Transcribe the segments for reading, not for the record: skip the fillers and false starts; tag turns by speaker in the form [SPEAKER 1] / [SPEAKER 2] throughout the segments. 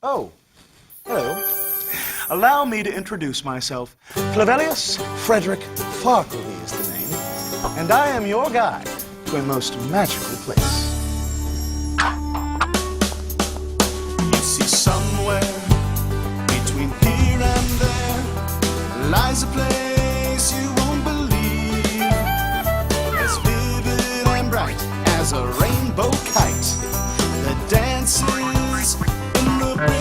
[SPEAKER 1] Oh, hello. Allow me to introduce myself. Clavelius Frederick Farkleby is the name, and I am your guide to a most magical place. You see, somewhere between here and there lies a place you won't believe, as vivid and bright as a rainbow kite that dances in the breeze.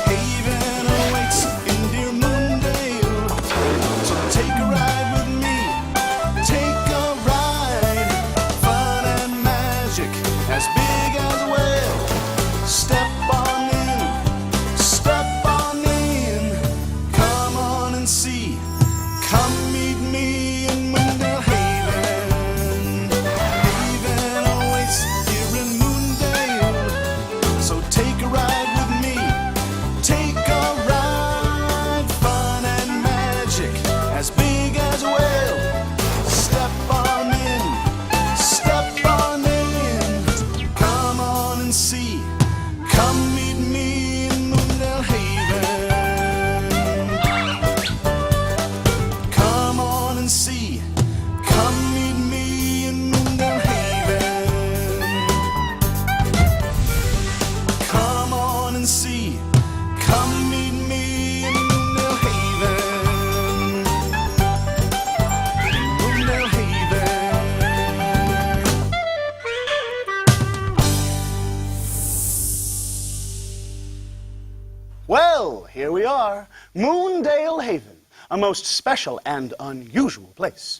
[SPEAKER 1] Haven awaits in dear Moondale, so take a ride with me, take a ride. Fun and magic as big as a whale. Step on in, come on and see. Come meet me in Moondale Haven. Haven awaits here in Moondale, so take a ride with me, take a ride. Fun and magic as big as a whale. Step on in, come on and see. Come meet me in Moondale Haven. Come on and see. Come meet me in Moondale Haven. Come on and see. Come meet me in Moondale Haven. Moondale Haven. Well, here we are, Moondale Haven, a most special and unusual place.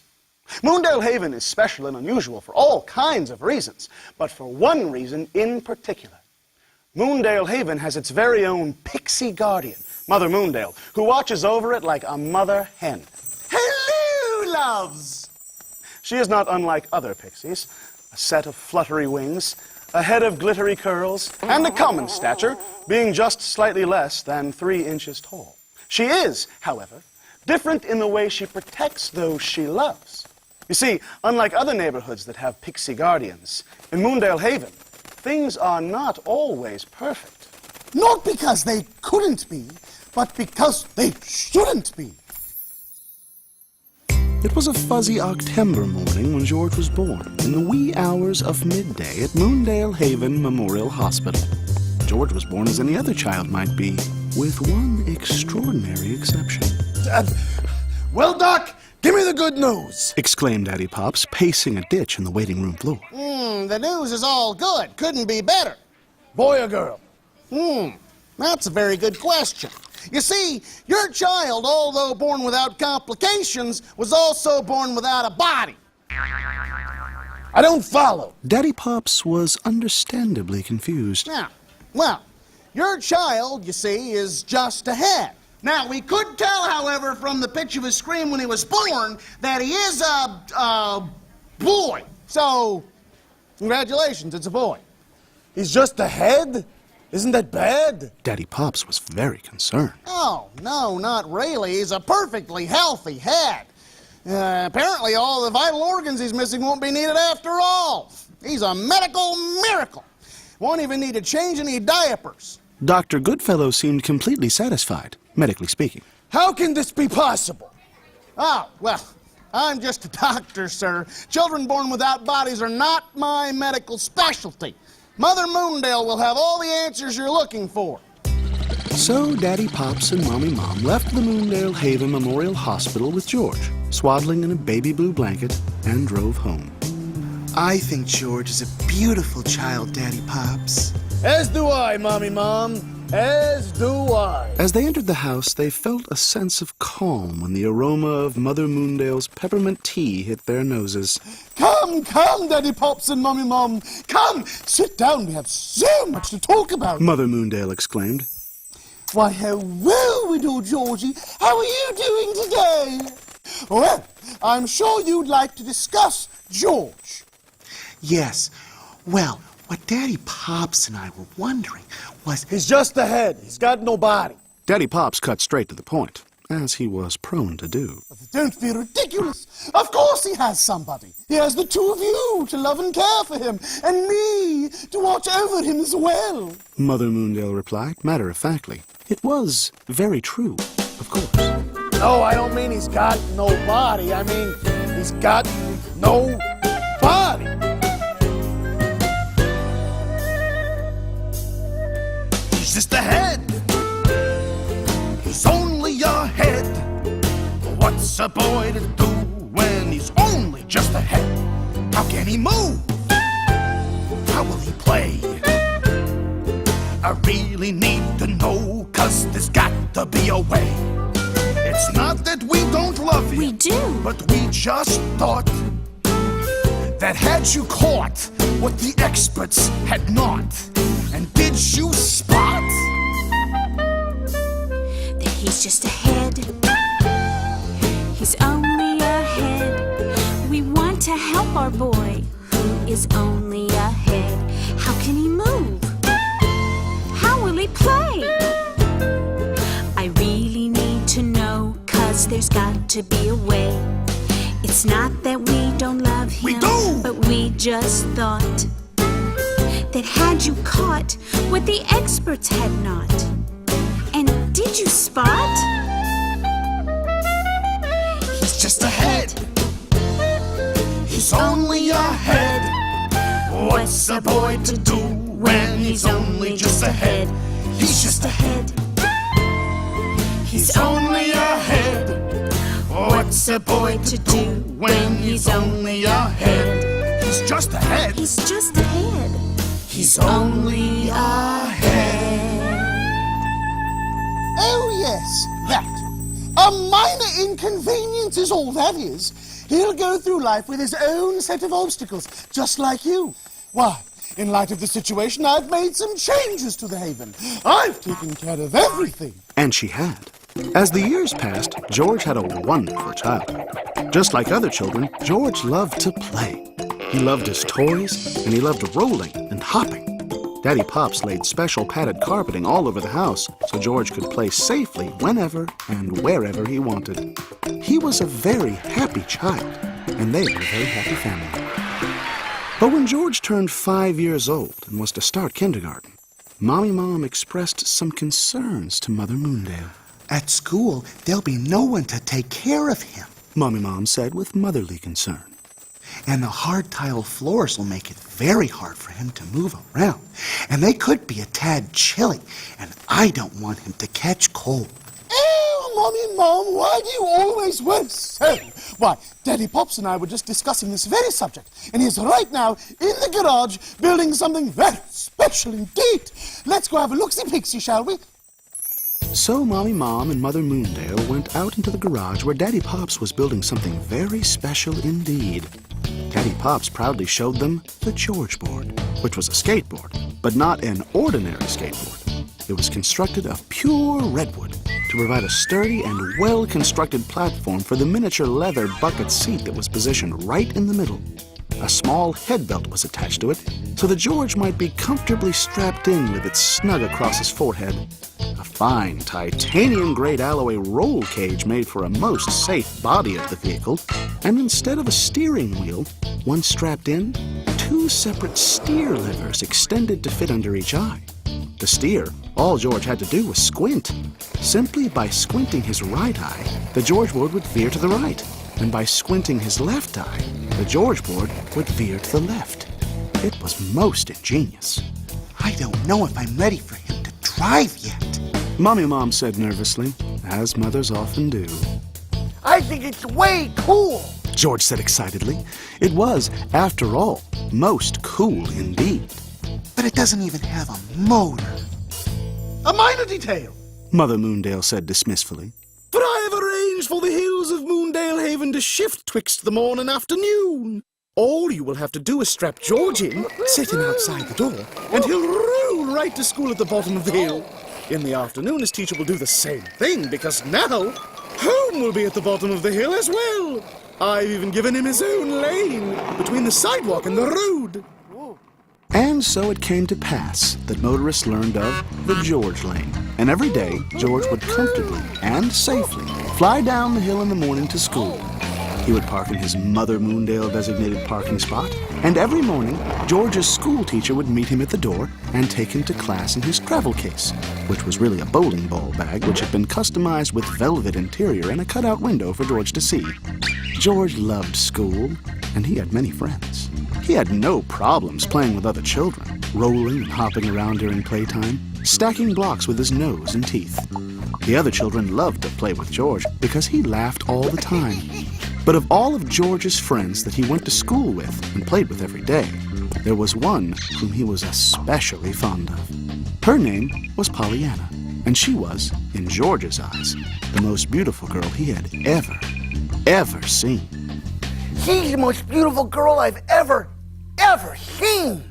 [SPEAKER 1] Moondale Haven is special and unusual for all kinds of reasons, but for one reason in particular. Moondale Haven has its very own pixie guardian, Mother Moondale, who watches over it like a mother hen. Hello, loves! She is not unlike other pixies, a set of fluttery wings, a head of glittery curls, and a common stature, being just slightly less than 3 inches tall. She is, however, different in the way she protects those she loves. You see, unlike other neighborhoods that have pixie guardians, in Moondale Haven, things are not always perfect.
[SPEAKER 2] Not because they couldn't be, but because they shouldn't be.
[SPEAKER 1] It was a fuzzy October morning when George was born, in the wee hours of midday at Moondale Haven Memorial Hospital. George was born as any other child might be, with one extraordinary exception.
[SPEAKER 2] Well, Doc, give me the good news.
[SPEAKER 1] Exclaimed Daddy Pops, pacing a ditch in the waiting room floor.
[SPEAKER 2] The news is all good. Couldn't be better. Boy or girl? That's a very good question. You see, your child, although born without complications, was also born without a body. I don't follow.
[SPEAKER 1] Daddy Pops was understandably confused.
[SPEAKER 2] Now, well, your child, you see, is just a head. Now, we could tell, however, from the pitch of his scream when he was born, that he is a boy. So, congratulations, it's a boy.
[SPEAKER 3] He's just a head? Isn't that bad?
[SPEAKER 1] Daddy Pops was very concerned.
[SPEAKER 2] Oh, no, not really. He's a perfectly healthy head. Apparently, all the vital organs he's missing won't be needed after all. He's a medical miracle. Won't even need to change any diapers.
[SPEAKER 1] Dr. Goodfellow seemed completely satisfied, medically speaking.
[SPEAKER 3] How can this be possible?
[SPEAKER 2] Oh, well, I'm just a doctor, sir. Children born without bodies are not my medical specialty. Mother Moondale will have all the answers you're looking for.
[SPEAKER 1] So Daddy Pops and Mommy Mom left the Moondale Haven Memorial Hospital with George, swaddling in a baby blue blanket, and drove home.
[SPEAKER 4] I think George is a beautiful child, Daddy Pops.
[SPEAKER 3] As do I, Mommy Mom. As do I.
[SPEAKER 1] As they entered the house, they felt a sense of calm when the aroma of Mother Moondale's peppermint tea hit their noses.
[SPEAKER 2] Come, Daddy Pops and Mommy Mom. Come, sit down. We have so much to talk about.
[SPEAKER 1] Mother Moondale exclaimed.
[SPEAKER 2] Why, hello, Widow Georgie. How are you doing today? Well, I'm sure you'd like to discuss George.
[SPEAKER 4] Yes. Well, what Daddy Pops and I were wondering was...
[SPEAKER 3] He's just a head. He's got no body.
[SPEAKER 1] Daddy Pops cut straight to the point, as he was prone to do.
[SPEAKER 2] Don't be ridiculous. Of course he has somebody. He has the two of you to love and care for him, and me to watch over him as well.
[SPEAKER 1] Mother Moondale replied, matter-of-factly. It was very true, of course.
[SPEAKER 3] No, I don't mean he's got no body. I mean he's got no body.
[SPEAKER 2] He's just a head. He's only a head. What's a boy to do when he's only just a head? How can he move? How will he play? I really need to know, 'cause there's got to be a way. It's not that we don't love him.
[SPEAKER 5] We do.
[SPEAKER 2] But we just thought that had you caught what the experts had not, and did you spot
[SPEAKER 5] That he's just a head. He's only a head. We want to help our boy who is only a head. How can he move? How will he play? I really need to know, 'cause there's got to be a way. It's not that we don't love him.
[SPEAKER 2] We do!
[SPEAKER 5] But we just thought that had you caught what the experts had not. And did you spot?
[SPEAKER 2] he's just a head? He's only a head. What's a boy to do when he's only just a head? He's just a head. He's only a head. What's a boy to do when he's only a head? He's just a head.
[SPEAKER 5] He's just a head.
[SPEAKER 2] He's only a head.
[SPEAKER 6] Oh, yes, that. A minor inconvenience is all that is. He'll go through life with his own set of obstacles, just like you. Why, in light of the situation, I've made some changes to the Haven. I've taken care of everything.
[SPEAKER 1] And she had. As the years passed, George had a wonderful childhood. Just like other children, George loved to play. He loved his toys, and he loved rolling and hopping. Daddy Pops laid special padded carpeting all over the house so George could play safely whenever and wherever he wanted. He was a very happy child, and they were a very happy family. But when George turned 5 years old and was to start kindergarten, Mommy Mom expressed some concerns to Mother Moondale.
[SPEAKER 4] At school, there'll be no one to take care of him.
[SPEAKER 1] Mommy Mom said with motherly concern.
[SPEAKER 4] And the hard tile floors will make it very hard for him to move around. And they could be a tad chilly, and I don't want him to catch cold.
[SPEAKER 6] Oh, Mommy, Mom, why do you always went so? Why, Daddy Pops and I were just discussing this very subject, and he's right now in the garage building something very special indeed. Let's go have a look-see-pixie, shall we?
[SPEAKER 1] So Mommy Mom and Mother Moondale went out into the garage where Daddy Pops was building something very special indeed. Daddy Pops proudly showed them the George board, which was a skateboard, but not an ordinary skateboard. It was constructed of pure redwood to provide a sturdy and well-constructed platform for the miniature leather bucket seat that was positioned right in the middle. A small head belt was attached to it, so that George might be comfortably strapped in with it snug across his forehead. A fine titanium-grade alloy roll cage made for a most safe body of the vehicle, and instead of a steering wheel, once strapped in, 2 separate steer levers extended to fit under each eye. To steer, all George had to do was squint. Simply by squinting his right eye, the George board would veer to the right, and by squinting his left eye, the George board would veer to the left. It was most ingenious.
[SPEAKER 4] I don't know if I'm ready for him to drive yet.
[SPEAKER 1] Mommy Mom said nervously, as mothers often do.
[SPEAKER 3] I think it's way cool.
[SPEAKER 1] George said excitedly. It was, after all, most cool indeed.
[SPEAKER 4] But it doesn't even have a motor.
[SPEAKER 3] A minor detail.
[SPEAKER 1] Mother Moondale said dismissively.
[SPEAKER 3] But I have arranged for the hills of Moondale Haven to shift twixt the morn and afternoon. All you will have to do is strap George in, set him outside the door, and he'll roll right to school at the bottom of the hill. In the afternoon, his teacher will do the same thing, because now home will be at the bottom of the hill as well. I've even given him his own lane between the sidewalk and the road.
[SPEAKER 1] And so it came to pass that motorists learned of the George Lane.
[SPEAKER 3] And every day, George would comfortably and safely fly down the hill in the morning to school. He would park in his Mother Moondale designated parking spot, and every morning, George's school teacher would meet him at the door and take him to class in his travel case, which was really a bowling ball bag which had been customized with velvet interior and a cutout window for George to see. George loved school, and he had many friends. He had no problems playing with other children, rolling and hopping around during playtime, stacking blocks with his nose and teeth. The other children loved to play with George because he laughed all the time. But of all of George's friends that he went to school with and played with every day, there was one whom he was especially fond of. Her name was Pollyanna, and she was, in George's eyes, the most beautiful girl he had ever seen.
[SPEAKER 2] She's the most beautiful girl I've ever seen.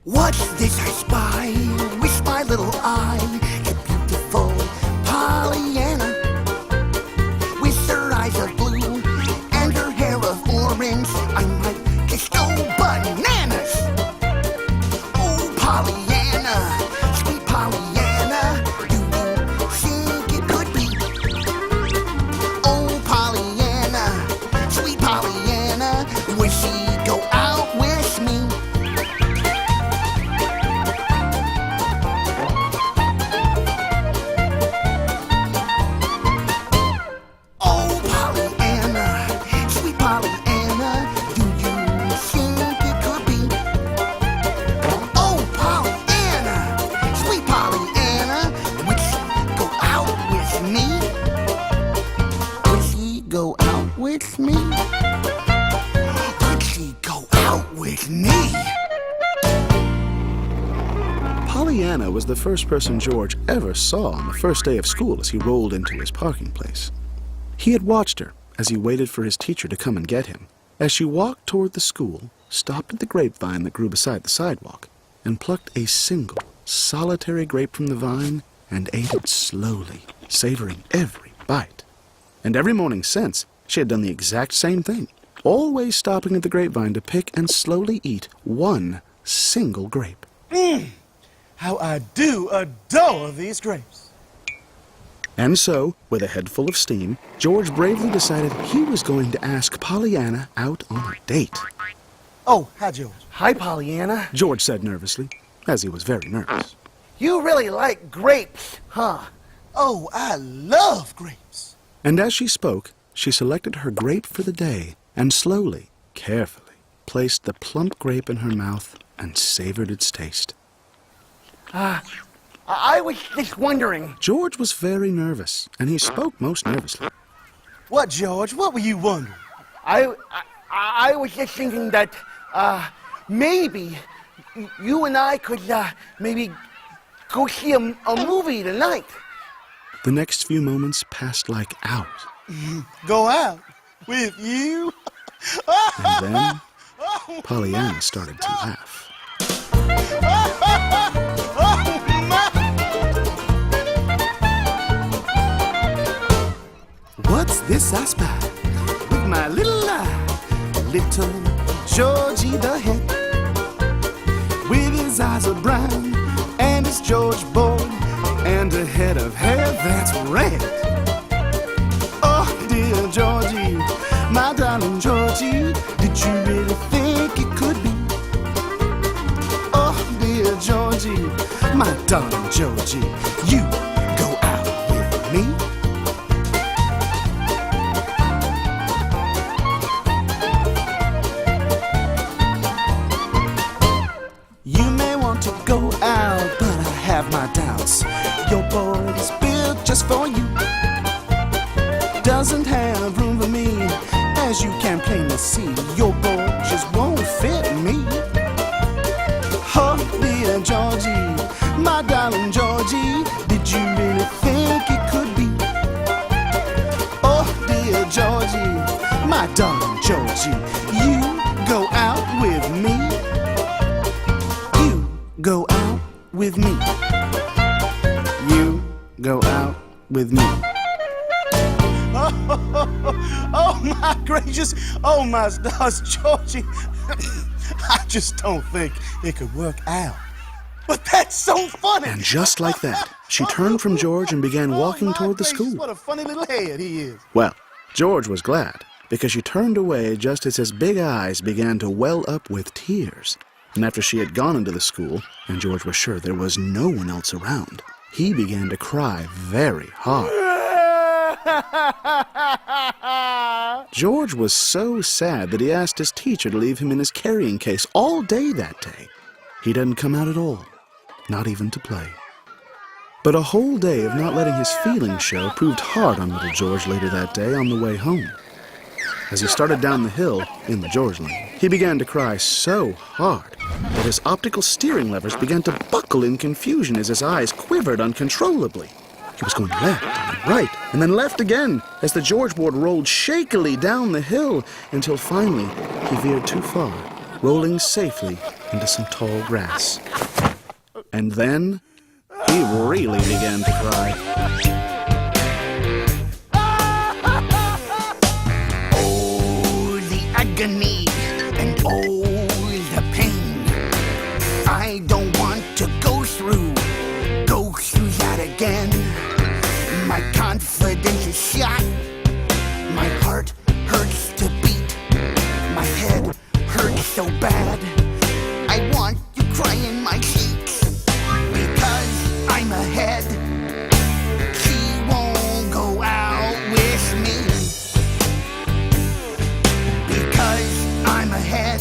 [SPEAKER 2] What's this I spy with my little eye? The beautiful Pollyanna, with her eyes of blue and her hair of orange. I might just go bananas. Oh, Pollyanna, sweet Pollyanna, do you think it could be? Oh, Pollyanna, sweet Pollyanna, would she go out with me?
[SPEAKER 3] Pollyanna was the first person George ever saw on the first day of school as he rolled into his parking place. He had watched her as he waited for his teacher to come and get him, as she walked toward the school, stopped at the grapevine that grew beside the sidewalk, and plucked a single, solitary grape from the vine and ate it slowly, savoring every bite. And every morning since, she had done the exact same thing, always stopping at the grapevine to pick and slowly eat one single grape.
[SPEAKER 1] How I do adore these grapes.
[SPEAKER 3] And so, with a head full of steam, George bravely decided he was going to ask Pollyanna out on a date.
[SPEAKER 2] Oh, hi, George. Hi, Pollyanna.
[SPEAKER 3] George said nervously, as he was very nervous.
[SPEAKER 2] You really like grapes, huh?
[SPEAKER 1] Oh, I love grapes.
[SPEAKER 3] And as she spoke, she selected her grape for the day and slowly, carefully, placed the plump grape in her mouth and savored its taste.
[SPEAKER 2] I was just wondering.
[SPEAKER 3] George was very nervous, and he spoke most nervously.
[SPEAKER 1] What, George? What were you wondering?
[SPEAKER 2] I was just thinking that, maybe you and I could, maybe go see a movie tonight.
[SPEAKER 3] The next few moments passed like hours.
[SPEAKER 1] Go out? With you?
[SPEAKER 3] And then Pollyanna started to laugh.
[SPEAKER 6] What's this I spy with my little eye? Little Georgie the hen, with his eyes are brown and his George boy, and a head of hair that's red. Oh, dear Georgie, my darling Georgie, did you really think it could be? Oh, dear Georgie, my darling Georgie, you go out with me? You may want to go out, but I have my doubts. Your boy is built just for you. Doesn't have room for me, as you can plainly see. Your boy just won't fit me. Oh, dear Georgie, my darling Georgie, did you really think it could be? Oh, dear Georgie, my darling Georgie, you go out with me. You go out with me. You go out with me.
[SPEAKER 1] Oh, my gracious. Oh, my stars, Georgie. I just don't think it could work out. But that's so funny.
[SPEAKER 3] And just like that, she turned from George and began walking toward the school.
[SPEAKER 1] What a funny little head he is.
[SPEAKER 3] Well, George was glad, because she turned away just as his big eyes began to well up with tears. And after she had gone into the school, and George was sure there was no one else around, he began to cry very hard. George was so sad that he asked his teacher to leave him in his carrying case all day that day. He didn't come out at all, not even to play. But a whole day of not letting his feelings show proved hard on little George later that day on the way home. As he started down the hill in the George lane, he began to cry so hard that his optical steering levers began to buckle in confusion as his eyes quivered uncontrollably. He was going left and then right and then left again as the George board rolled shakily down the hill until finally he veered too far, rolling safely into some tall grass. And then he really began to cry.
[SPEAKER 2] Oh, the agony and oh, the pain. I don't want to go through that again. My confidence is shot. My heart hurts to beat. My head hurts so bad. I want to cry in my cheeks because I'm ahead. She won't go out with me because I'm ahead.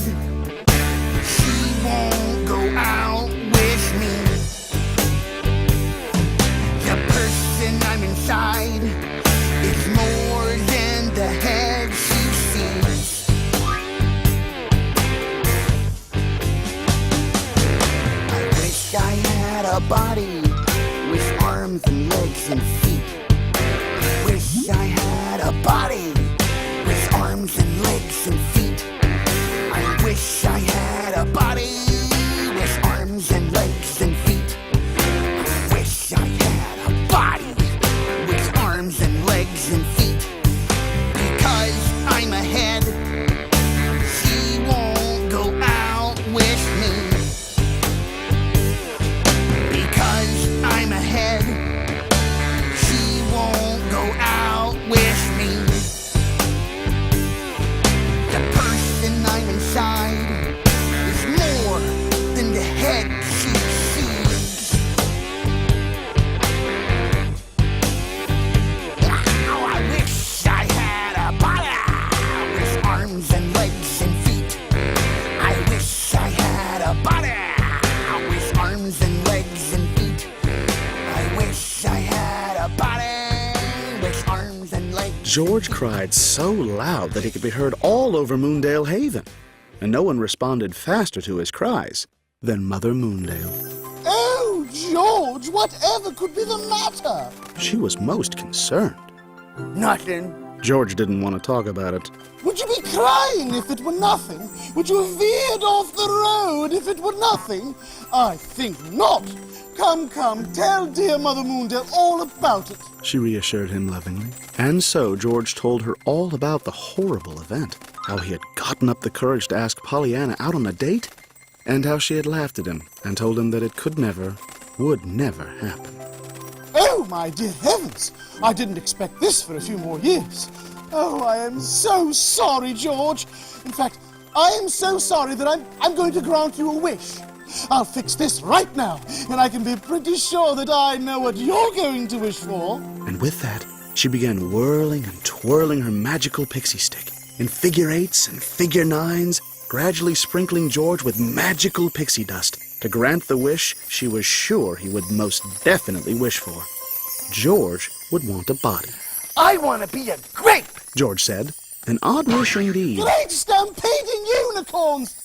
[SPEAKER 2] She won't go out with me. The person I'm inside is more than the head she sees. I wish I had a body with arms and legs and feet. I wish I had a body with arms and legs and feet. I wish I had a body with arms and legs and feet. I wish I had a body with arms and legs and feet. Because I'm ahead, she won't go out with me. Because I'm ahead, she won't go out with me. The person I'm inside is more than the head she sees. Oh, I wish I had a body with arms and legs and feet. I wish I had a body with arms and legs and feet. I wish I had a body with arms and legs.
[SPEAKER 3] George cried so loud that he could be heard all over Moondale Haven, and no one responded faster to his cries than Mother Moondale.
[SPEAKER 6] Oh, George, whatever could be the matter?
[SPEAKER 3] She was most concerned.
[SPEAKER 2] Nothing.
[SPEAKER 3] George didn't want to talk about it.
[SPEAKER 6] Would you be crying if it were nothing? Would you have veered off the road if it were nothing? I think not. Come, tell dear Mother Moondale all about it.
[SPEAKER 3] She reassured him lovingly. And so George told her all about the horrible event, how he had gotten up the courage to ask Pollyanna out on a date, and how she had laughed at him and told him that it could never, would never happen.
[SPEAKER 6] Oh, my dear heavens! I didn't expect this for a few more years. Oh, I am so sorry, George. In fact, I am so sorry that I'm going to grant you a wish. I'll fix this right now, and I can be pretty sure that I know what you're going to wish for.
[SPEAKER 3] And with that, she began whirling and twirling her magical pixie stick in figure eights and figure nines, gradually sprinkling George with magical pixie dust to grant the wish she was sure he would most definitely wish for. George would want a body.
[SPEAKER 2] I want to be a grape.
[SPEAKER 3] George said. An odd wish indeed.
[SPEAKER 6] Great stampeding unicorns!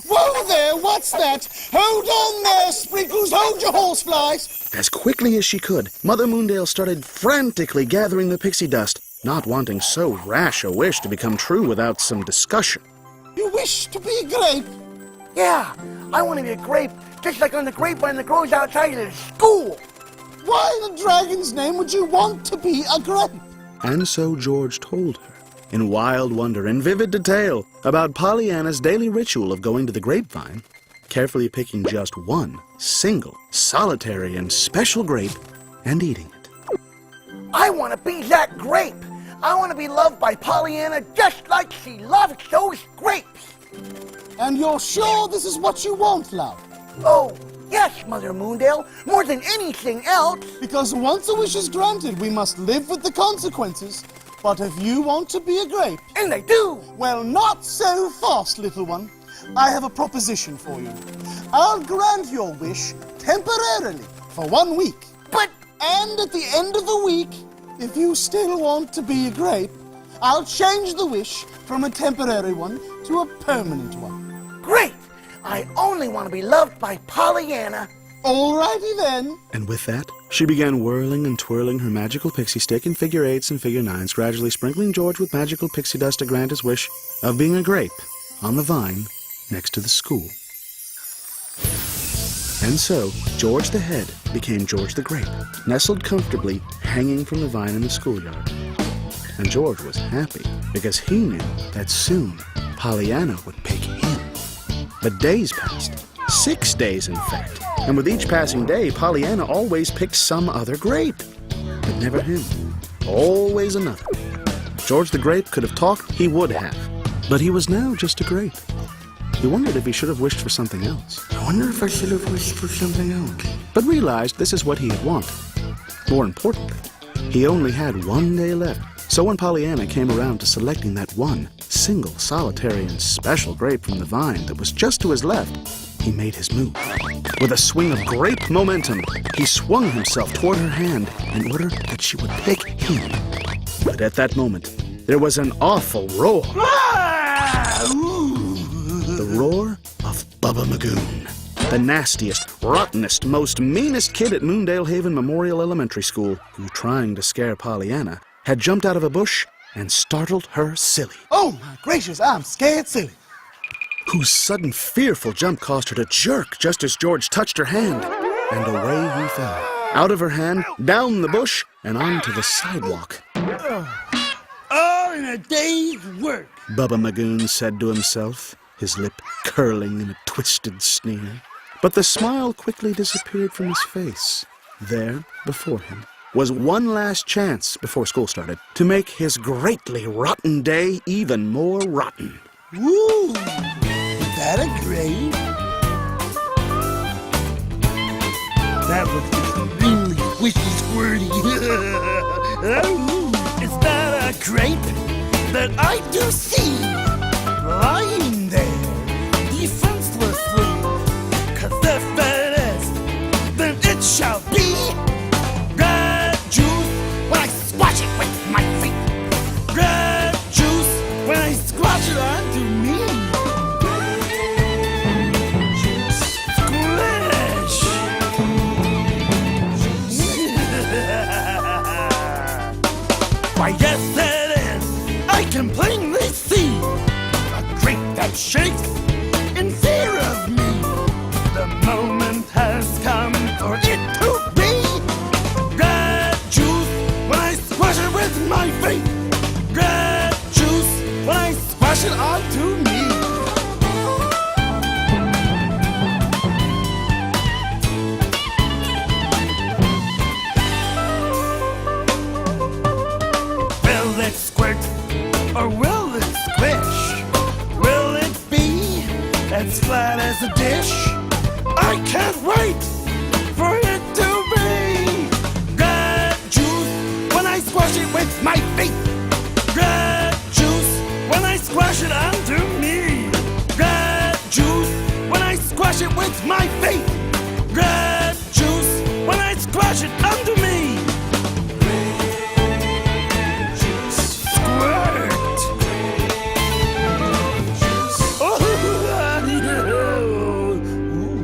[SPEAKER 6] Whoa there, what's that? Hold on there, Sprinkles, hold your horseflies!
[SPEAKER 3] As quickly as she could, Mother Moondale started frantically gathering the pixie dust, not wanting so rash a wish to become true without some discussion.
[SPEAKER 6] You wish to be a grape?
[SPEAKER 2] Yeah, I want to be a grape, just like on the grapevine that grows outside of the school.
[SPEAKER 6] Why in the dragon's name would you want to be a grape?
[SPEAKER 3] And so George told her, in wild wonder and vivid detail, about Pollyanna's daily ritual of going to the grapevine, carefully picking just one single, solitary, and special grape, and eating it.
[SPEAKER 2] I want to be that grape. I want to be loved by Pollyanna just like she loves those grapes.
[SPEAKER 6] And you're sure this is what you want, love?
[SPEAKER 2] Oh, yes, Mother Moondale, more than anything else.
[SPEAKER 6] Because once a wish is granted, we must live with the consequences. But if you want to be a grape...
[SPEAKER 2] And I do.
[SPEAKER 6] Well, not so fast, little one. I have a proposition for you. I'll grant your wish temporarily for 1 week.
[SPEAKER 2] But...
[SPEAKER 6] And at the end of the week, if you still want to be a grape, I'll change the wish from a temporary one to a permanent one.
[SPEAKER 2] Great! I only want to be loved by Pollyanna.
[SPEAKER 6] Alrighty then.
[SPEAKER 3] And with that, she began whirling and twirling her magical pixie stick in figure 8s and figure 9s, gradually sprinkling George with magical pixie dust to grant his wish of being a grape on the vine next to the school. And so, George the Head became George the Grape, nestled comfortably, hanging from the vine in the schoolyard. And George was happy, because he knew that soon Pollyanna would pick him. But days passed, 6 days in fact, and with each passing day, Pollyanna always picked some other grape. But never him, always another. George the Grape could have talked, he would have, but he was now just a grape. He wondered if he should have wished for something else.
[SPEAKER 4] I wonder if I should have wished for something else.
[SPEAKER 3] But realized this is what he had wanted. More importantly, he only had 1 day left. So when Pollyanna came around to selecting that one single, solitary, and special grape from the vine that was just to his left, he made his move. With a swing of grape momentum, he swung himself toward her hand in order that she would pick him. But at that moment, there was an awful roar. The roar of Bubba Magoon, the nastiest, rottenest, most meanest kid at Moondale Haven Memorial Elementary School, who, trying to scare Pollyanna, had jumped out of a bush and startled her silly.
[SPEAKER 6] Oh, my gracious, I'm scared silly.
[SPEAKER 3] Whose sudden, fearful jump caused her to jerk just as George touched her hand, and away he fell. Out of her hand, down the bush, and onto the sidewalk.
[SPEAKER 2] All in a day's work.
[SPEAKER 3] Bubba Magoon said to himself, his lip curling in a twisted sneer. But the smile quickly disappeared from his face. There, before him, was one last chance before school started to make his greatly rotten day even more rotten.
[SPEAKER 2] Ooh, is that a grape? That was extremely squishy squirty. Is that a grape that I do see lying there defenselessly? 'Cause if it is, then it shall be red juice when I squash it with my feet. Red juice when I squash it onto me. Squish! Why, yes, it is. I can plainly see a grape that shakes in fear of me. The moment has come for it to be red juice when I squash it with my feet. Red juice when I squash it onto me. Will it squirt or will it squish? Will it be as flat as a dish? I can't wait for it to be red juice when I squash it with my feet. Red juice when I squash it onto me. Red juice when I squash it with my feet. Red juice when I squash it onto me. Squirt!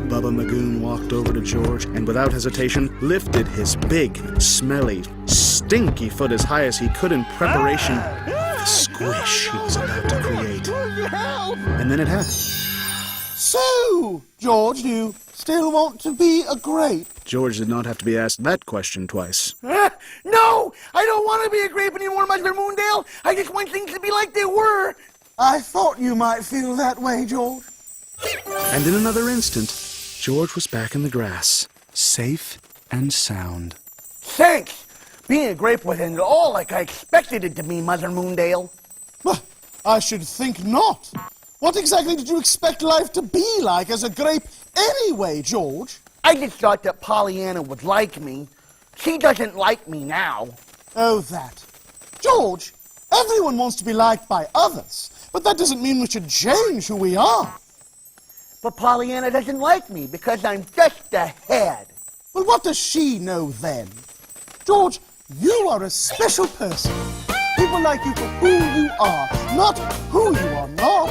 [SPEAKER 3] Bubba Magoon walked over to George and without hesitation lifted his big, smelly, stinky foot as high as he could in preparation for the squish he was about to create. And then it happened.
[SPEAKER 6] So, George, do you still want to be a grape?
[SPEAKER 3] George did not have to be asked that question twice.
[SPEAKER 2] No! I don't want to be a grape anymore, Mother Moondale. I just want things to be like they were.
[SPEAKER 6] I thought you might feel that way, George.
[SPEAKER 3] And in another instant, George was back in the grass, safe and sound.
[SPEAKER 2] Thanks. Being a grape wasn't at all like I expected it to be, Mother Moondale.
[SPEAKER 6] Well, I should think not. What exactly did you expect life to be like as a grape anyway, George?
[SPEAKER 2] I just thought that Pollyanna would like me. She doesn't like me now.
[SPEAKER 6] Oh, that. George, everyone wants to be liked by others, but that doesn't mean we should change who we are.
[SPEAKER 2] But Pollyanna doesn't like me because I'm just a head.
[SPEAKER 6] Well, what does she know then? George, you are a special person. People like you for who you are, not who you are not.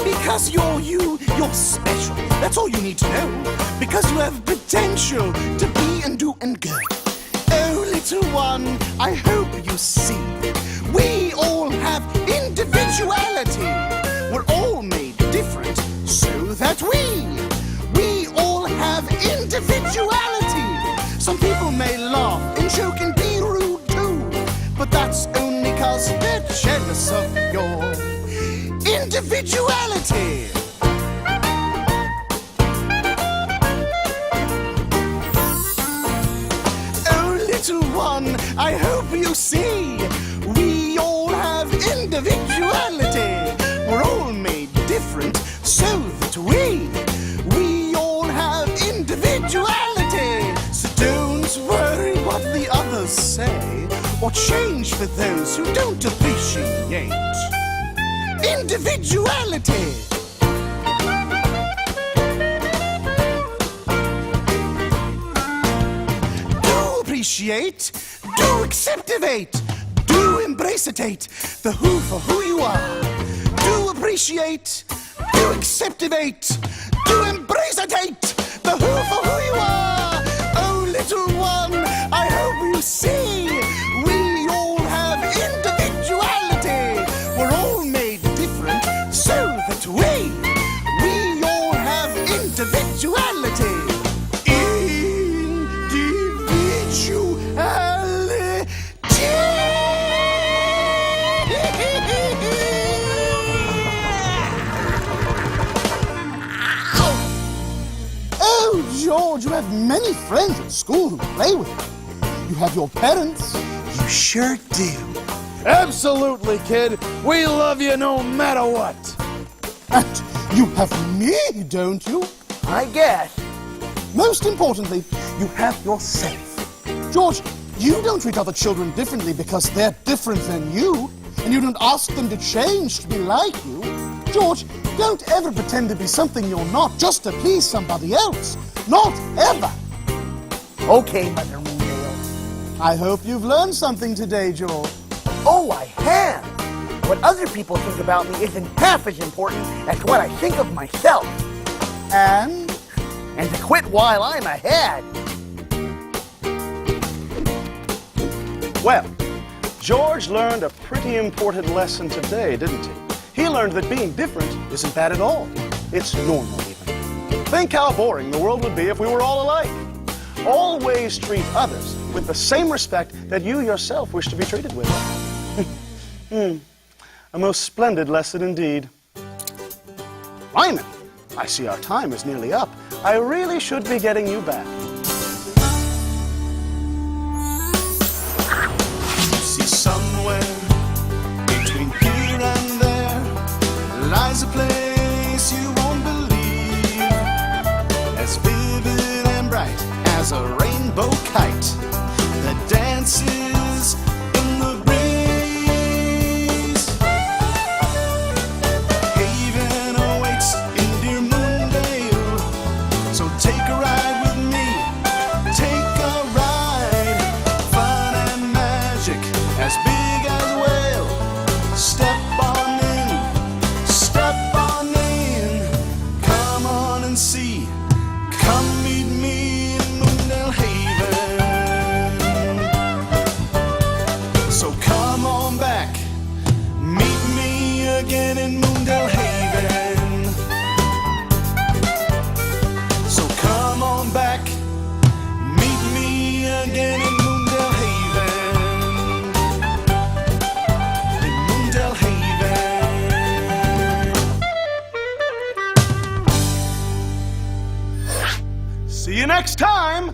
[SPEAKER 3] Because you're you, you're special. That's all you need to know. Because you have potential to be and do and go. Oh, little one, I hope you see. We all have individuality. We're all made different so that we all have individuality. Some people may laugh and joke and be rude too, but that's only 'cause they're jealous of your individuality. Oh, little one, I hope you see. We all have individuality. We're all made different so that we all have individuality. So don't worry what the others say or change for those who don't appreciate individuality. Do appreciate, do acceptivate, do embrace-itate the who for who you are. Do appreciate, do acceptivate, do embrace-itate the who for who you are. Oh, little one, I hope you see. We all have individuality. We're all made different so that we all have individuality.
[SPEAKER 6] Oh, George, you have many friends at school who play with you. You have your parents.
[SPEAKER 4] You sure do.
[SPEAKER 3] Absolutely, kid. We love you no matter what.
[SPEAKER 6] And you have me, don't you?
[SPEAKER 2] I guess.
[SPEAKER 6] Most importantly, you have yourself. George, you don't treat other children differently because they're different than you, and you don't ask them to change to be like you. George, don't ever pretend to be something you're not just to please somebody else. Not ever.
[SPEAKER 2] Okay, Mother Moondale.
[SPEAKER 6] I hope you've learned something today, George.
[SPEAKER 2] Oh, I have. What other people think about me isn't half as important as what I think of myself.
[SPEAKER 6] And
[SPEAKER 2] To quit while I'm ahead.
[SPEAKER 1] Well, George learned a pretty important lesson today, didn't he? He learned that being different isn't bad at all. It's normal, even. Think how boring the world would be if we were all alike. Always treat others with the same respect that you yourself wish to be treated with. A most splendid lesson indeed. Lyman, I see our time is nearly up. I really should be getting you back.
[SPEAKER 3] See, somewhere between here and there lies a place you won't believe, as vivid and bright as a rainbow kite that dances in the breeze. Haven awaits in dear Moondale, so take a ride with me
[SPEAKER 1] time